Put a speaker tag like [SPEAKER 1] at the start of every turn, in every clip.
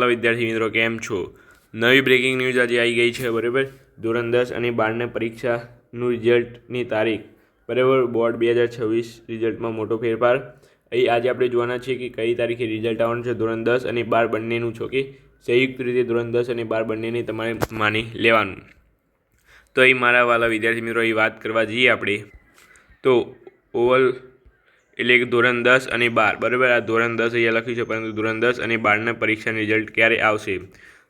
[SPEAKER 1] વાલા વિદ્યાર્થી મિત્રો કેમ છો? નવી બ્રેકિંગ ન્યૂઝ આજે આવી ગઈ છે બરાબર. ધોરણ 10 અને 12ની પરીક્ષાનું રિઝલ્ટની તારીખ બરાબર. બોર્ડ 2026 રિઝલ્ટમાં મોટો ફેરફાર. અહીં આજે આપણે જોવાના છીએ કે કઈ તારીખે રિઝલ્ટ આવવાનું છે ધોરણ 10 અને 12 બંનેનું. છો કે સંયુક્ત રીતે ધોરણ 10 અને 12 બંનેને તમારે માની લેવાનું. તો અહીં મારા વાલા વિદ્યાર્થી મિત્રો અહીં વાત કરવા જઈએ આપણે તો ઓવલ એટલે કે ધોરણ 10 અને 12 બરાબર. આ ધોરણ 10 અહીંયા લખ્યું છે, પરંતુ ધોરણ 10 અને 12ના પરીક્ષાનું રિઝલ્ટ ક્યારે આવશે?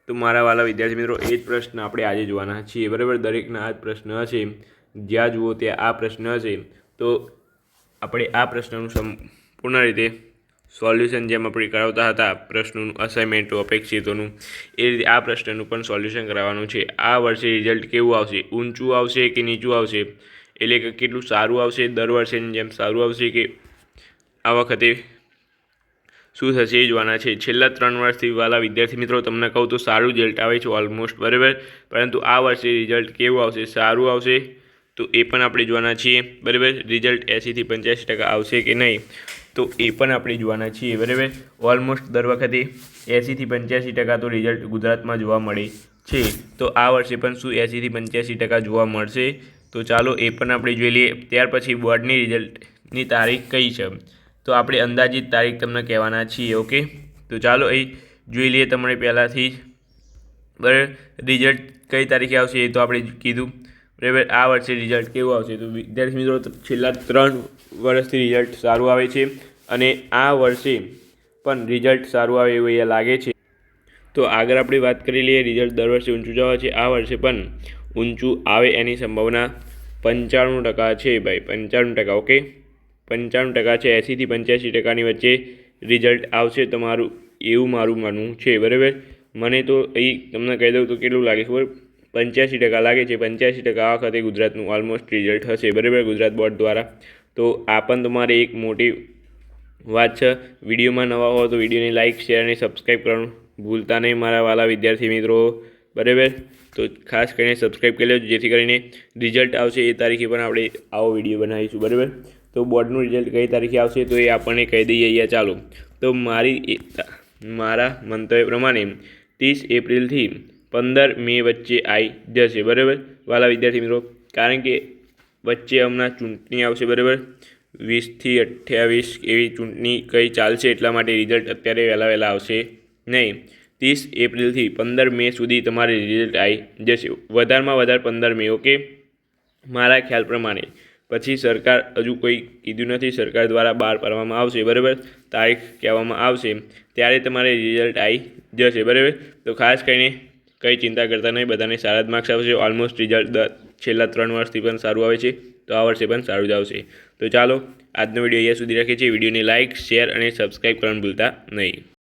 [SPEAKER 1] તો મારા વાલા વિદ્યાર્થી મિત્રો એ જ પ્રશ્ન આપણે આજે જોવાના છીએ બરાબર. દરેકના આ જ પ્રશ્ન હશે, જ્યાં જુઓ ત્યાં આ પ્રશ્ન હશે. તો આપણે આ પ્રશ્નનું સંપૂર્ણ રીતે સોલ્યુશન જેમ આપણે કરાવતા હતા પ્રશ્નોનું અસાઇનમેન્ટો અપેક્ષિતોનું, એ રીતે આ પ્રશ્નનું પણ સોલ્યુશન કરાવવાનું છે. આ વર્ષે રિઝલ્ટ કેવું આવશે? ઊંચું આવશે કે નીચું આવશે? એટલે કે કેટલું સારું આવશે, દર વર્ષેની જેમ સારું આવશે, કે આ વખતે શું થશે એ જોવાના છે. છેલ્લા 3 વર્ષથી વાલા વિદ્યાર્થી મિત્રો તમને કહું તો સારું રિઝલ્ટ આવે છે ઓલમોસ્ટ બરાબર. પરંતુ આ વર્ષે રિઝલ્ટ કેવું આવશે, સારું આવશે? તો એ પણ આપણે જોવાના છીએ બરાબર. રિઝલ્ટ 80થી 85% આવશે કે નહીં, તો એ પણ આપણે જોવાના છીએ બરાબર. ઓલમોસ્ટ દર વખતે 80થી 85% તો રિઝલ્ટ ગુજરાતમાં જોવા મળે છે. તો આ વર્ષે પણ શું 80થી 85% જોવા મળશે? તો ચાલો એ પણ આપણે જોઈ લઈએ. ત્યાર પછી બોર્ડની રિઝલ્ટની તારીખ કઈ છે? તો આપણે અંદાજિત તારીખ તમને કહેવાના છીએ. ઓકે, તો ચાલો અહીં જોઈ લઈએ તમને પહેલાંથી જ બરાબર. રિઝલ્ટ કઈ તારીખે આવશે એ તો આપણે કીધું બરાબર. આ વર્ષે રિઝલ્ટ કેવું આવશે? તો વિદ્યાર્થી મિત્રો છેલ્લા 3 વર્ષથી રિઝલ્ટ સારું આવે છે અને આ વર્ષે પણ રિઝલ્ટ સારું આવે એવું અહીંયા લાગે છે. તો આગળ આપણે વાત કરી લઈએ. રિઝલ્ટ દર વર્ષે ઊંચું જવા છે, આ વર્ષે પણ ઊંચું આવે એની સંભાવના 95% છે ભાઈ. 95%. ઓકે, 95% છે. 80થી 85%ની વચ્ચે રિઝલ્ટ આવશે તમારું, એવું મારું માનવું છે બરાબર. મને તો અહીં તમને કહી દઉં તો કેટલું લાગે ખબર? 85% લાગે છે. 85% આ વખતે ગુજરાતનું ઓલમોસ્ટ રિઝલ્ટ હશે બરાબર, ગુજરાત બોર્ડ દ્વારા. તો આ પણ તમારે એક મોટી વાત છે. વિડીયોમાં નવા હો તો વિડીયોને લાઇક, શેર અને સબસ્ક્રાઈબ કરવાનું ભૂલતા નહીં મારા વાલા વિદ્યાર્થી મિત્રો બરાબર. તો ખાસ કરીને સબસ્ક્રાઈબ કરી લેજો, જેથી કરીને રિઝલ્ટ આવશે એ તારીખે પણ આપણે આવો વિડીયો બનાવીશું બરાબર. તો બોર્ડનું રિઝલ્ટ કઈ તારીખે આવશે તો એ આપણને કહી દઈએ અહીંયા. ચાલો, તો મારા મંતવ્ય પ્રમાણે 30 એપ્રિલથી 15 મે વચ્ચે આવી જશે બરાબર વાલા વિદ્યાર્થી મિત્રો. કારણ કે વચ્ચે હમણાં ચૂંટણી આવશે બરાબર. 20થી 28 એવી ચૂંટણી કઈ ચાલશે, એટલા માટે રિઝલ્ટ અત્યારે વહેલા આવશે નહીં. 30 એપ્રિલથી 15 મે સુધી તમારે રિઝલ્ટ આવી જશે, વધારેમાં વધારે 15 મે. ઓકે, મારા ખ્યાલ પ્રમાણે. પછી સરકાર હજુ કોઈ કીધું નથી, સરકાર દ્વારા બહાર પાડવામાં આવશે બરાબર, તારીખ કહેવામાં આવશે ત્યારે તમારે રિઝલ્ટ આવી જશે બરાબર. તો ખાસ કરીને કંઈ ચિંતા કરતા નહીં, બધાને સારા જ માર્ક્સ આવશે. ઓલમોસ્ટ રિઝલ્ટ છેલ્લા 3 વર્ષથી પણ સારું આવે છે, તો આ વર્ષે પણ સારું જ આવશે. તો ચાલો આજનો વિડીયો અહીંયા સુધી રાખીએ છીએ. વિડીયોને લાઇક, શેર અને સબસ્ક્રાઈબ કરવાનું ભૂલતા નહીં.